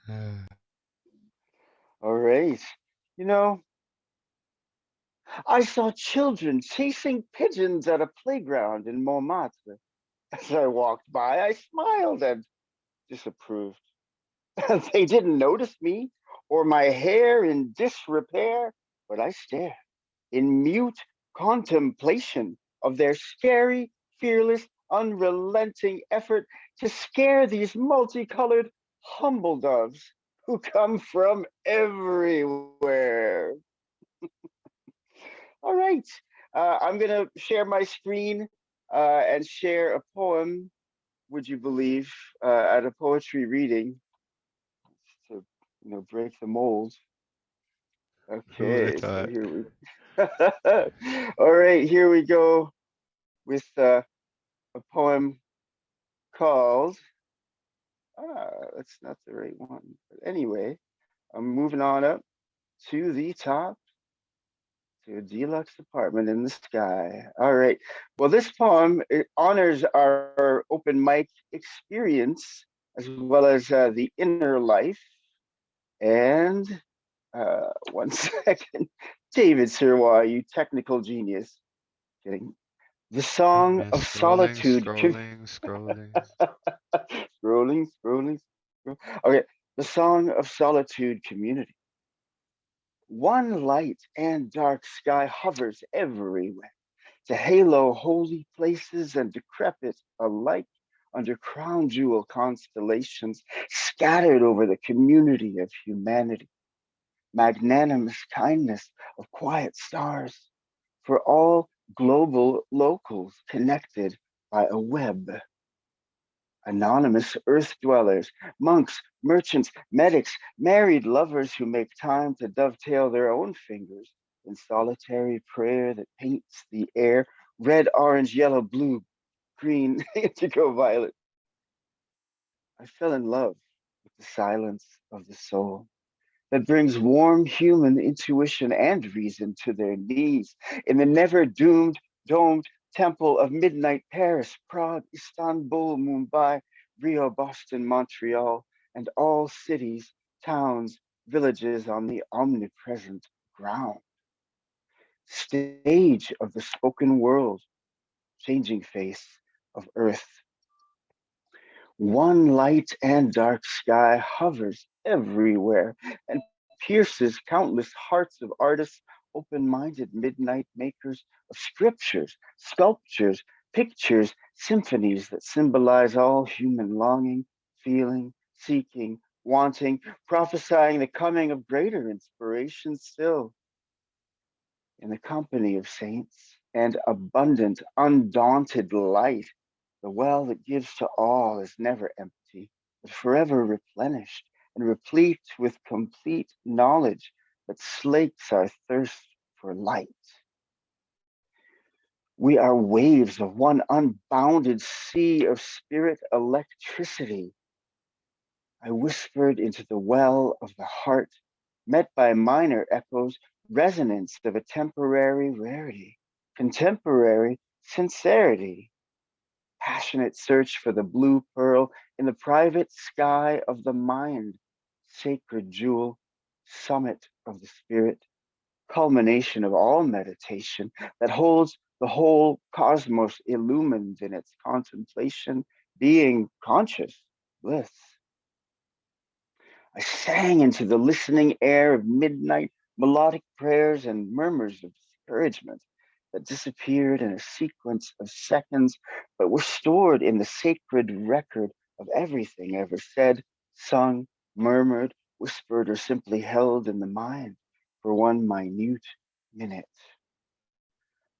Uh, All right. You know, I saw children chasing pigeons at a playground in Montmartre. As I walked by, I smiled and disapproved. They didn't notice me or my hair in disrepair, but I stared in mute contemplation of their scary, fearless, unrelenting effort to scare these multicolored humble doves who come from everywhere. All right. I'm going to share my screen and share a poem, would you believe, at a poetry reading to, break the mold. who would have Okay, so thought? here we All right, here we go with a poem called that's not the right one. But anyway, I'm moving on up to the top to a deluxe apartment in the sky. All right. Well, this poem it honors our open mic experience as well as the inner life. And one second, David Sirois, you technical genius. Kidding. The I'm Song of just scrolling, Solitude. scrolling, scrolling. Scrolling, scrolling, Okay. The Song of Solitude Community. One light and dark sky hovers everywhere to halo holy places and decrepit alike under crown jewel constellations scattered over the community of humanity. Magnanimous kindness of quiet stars for all global locals connected by a web. Anonymous earth dwellers, monks, merchants, medics, married lovers who make time to dovetail their own fingers in solitary prayer that paints the air red, orange, yellow, blue, green, indigo, violet. I fell in love with the silence of the soul that brings warm human intuition and reason to their knees in the never doomed domed temple of midnight Paris, Prague, Istanbul, Mumbai, Rio, Boston, Montreal, and all cities, towns, villages on the omnipresent ground. Stage of the spoken world, changing face of earth. One light and dark sky hovers everywhere and pierces countless hearts of artists, open minded midnight makers of scriptures, sculptures, pictures, symphonies that symbolize all human longing, feeling, seeking, wanting, prophesying the coming of greater inspiration still in the company of saints and abundant, undaunted light. The well that gives to all is never empty, but forever replenished and replete with complete knowledge that slakes our thirst for light. We are waves of one unbounded sea of spirit electricity. I whispered into the well of the heart, met by minor echoes, resonance of a temporary rarity, contemporary sincerity, passionate search for the blue pearl in the private sky of the mind, sacred jewel, summit of the spirit, culmination of all meditation that holds the whole cosmos illumined in its contemplation, being conscious bliss. I sang into the listening air of midnight melodic prayers and murmurs of discouragement that disappeared in a sequence of seconds, but were stored in the sacred record of everything ever said, sung, murmured, whispered, or simply held in the mind for one minute minute.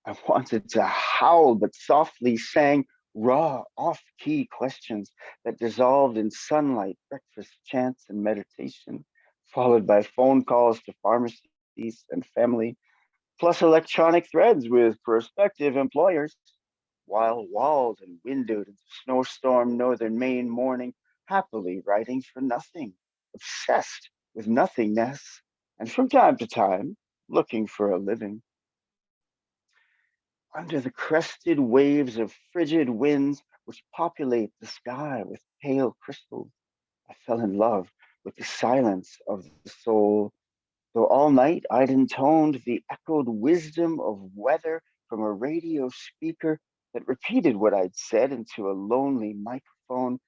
I wanted to howl, but softly sang raw, off key questions that dissolved in sunlight, breakfast, chants, and meditation, followed by phone calls to pharmacies and family, plus electronic threads with prospective employers, while walled and windowed in the snowstorm northern Maine morning, happily writing for nothing, obsessed with nothingness, and from time to time looking for a living. Under the crested waves of frigid winds which populate the sky with pale crystals, I fell in love with the silence of the soul. Though all night I'd intoned the echoed wisdom of weather from a radio speaker that repeated what I'd said into a lonely microphone,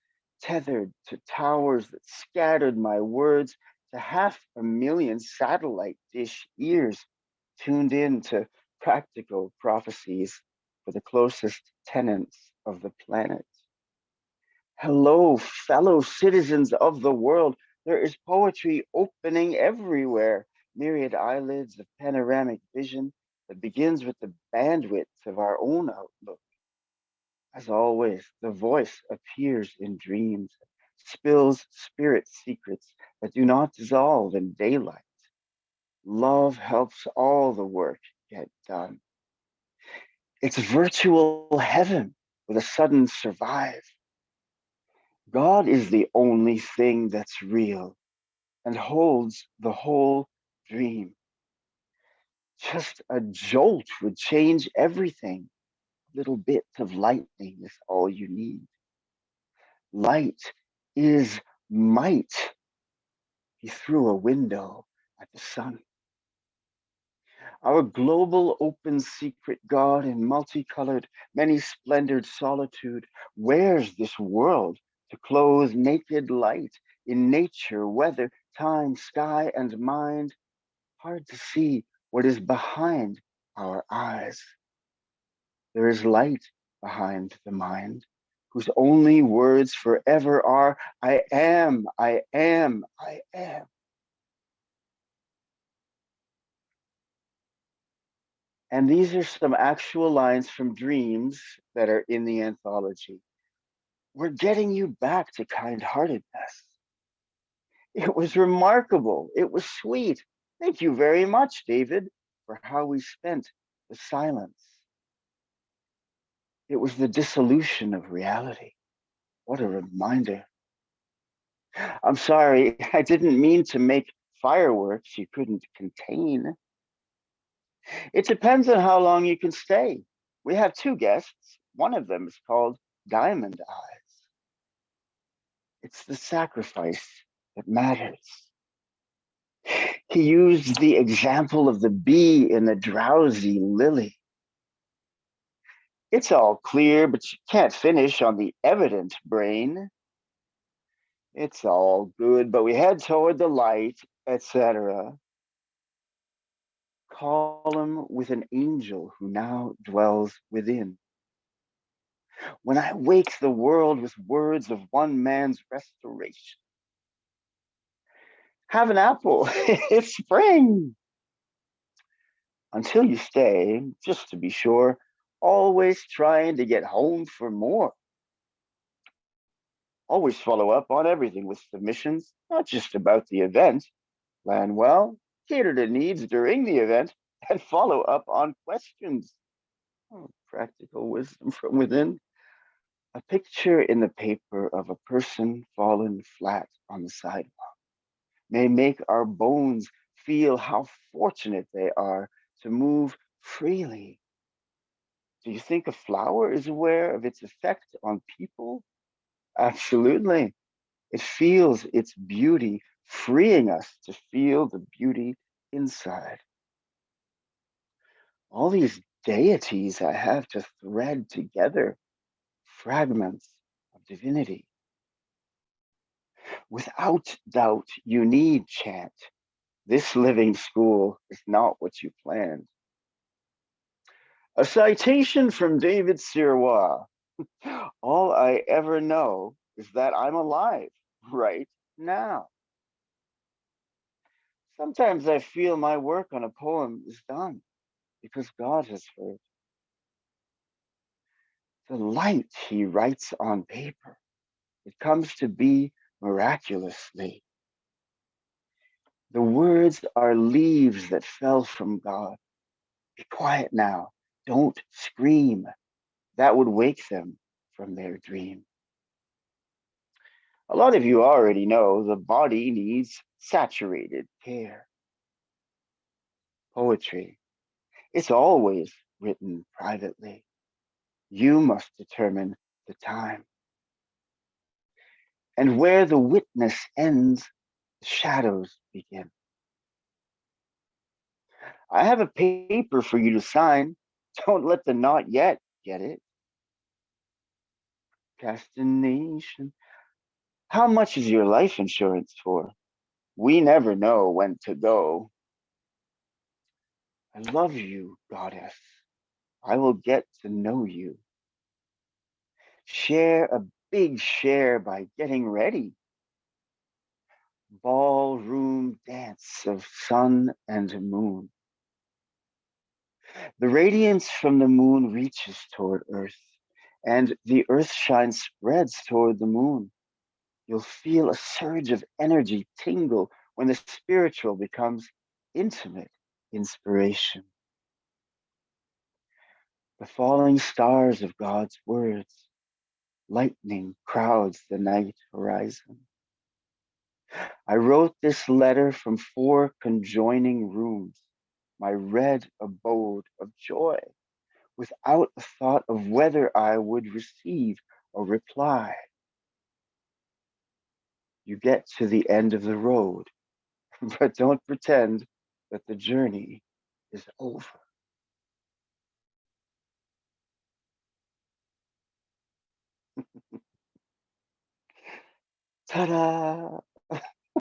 tethered to towers that scattered my words to 500,000 satellite dish ears tuned in to practical prophecies for the closest tenants of the planet. Hello, fellow citizens of the world. There is poetry opening everywhere, myriad eyelids of panoramic vision that begins with the bandwidth of our own outlook. As always, the voice appears in dreams, spills spirit secrets that do not dissolve in daylight. Love helps all the work get done. It's virtual heaven with a sudden survive. God is the only thing that's real and holds the whole dream. Just a jolt would change everything. A little bit of lightning is all you need. Light is might. He threw a window at the sun. Our global open secret God in multicolored, many splendored solitude wears this world to clothe naked light in nature, weather, time, sky, and mind. Hard to see what is behind our eyes. There is light behind the mind, whose only words forever are I am, I am, I am. And these are some actual lines from dreams that are in the anthology. We're getting you back to kind heartedness. It was remarkable. It was sweet. Thank you very much, David, for how we spent the silence. It was the dissolution of reality. What a reminder. I'm sorry, I didn't mean to make fireworks you couldn't contain. It depends on how long you can stay. We have two guests. One of them is called Diamond Eyes. It's the sacrifice that matters. He used the example of the bee and the drowsy lily. It's all clear, but you can't finish on the evident brain. It's all good, but we head toward the light, etc. Call him with an angel who now dwells within. When I wake the world with words of one man's restoration, have an apple, it's spring. Until you stay, just to be sure, always trying to get home for more. Always follow up on everything with submissions, not just about the event. Plan well, cater to needs during the event, and follow up on questions. Oh, practical wisdom from within. A picture in the paper of a person fallen flat on the sidewalk may make our bones feel how fortunate they are to move freely. Do you think a flower is aware of its effect on people? Absolutely. It feels its beauty, freeing us to feel the beauty inside. All these deities I have to thread together, fragments of divinity. Without doubt, you need chant. This living school is not what you planned. A citation from David Sirois. All I ever know is that I'm alive right now. Sometimes I feel my work on a poem is done because God has heard. The light he writes on paper, it comes to be miraculously. The words are leaves that fell from God. Be quiet now. Don't scream. That would wake them from their dream. A lot of you already know the body needs saturated care. Poetry, it's always written privately. You must determine the time. And where the witness ends, the shadows begin. I have a paper for you to sign. Don't let the not yet get it. Destination. How much is your life insurance for? We never know when to go. I love you, goddess. I will get to know you. Share a big share by getting ready. Ballroom dance of sun and moon. The radiance from the moon reaches toward Earth, and the Earth shine spreads toward the moon. You'll feel a surge of energy tingle when the spiritual becomes intimate inspiration. The falling stars of God's words, lightning crowds the night horizon. I wrote this letter from 4 conjoining rooms, my red abode of joy, without a thought of whether I would receive a reply. You get to the end of the road, but don't pretend that the journey is over. Ta-da!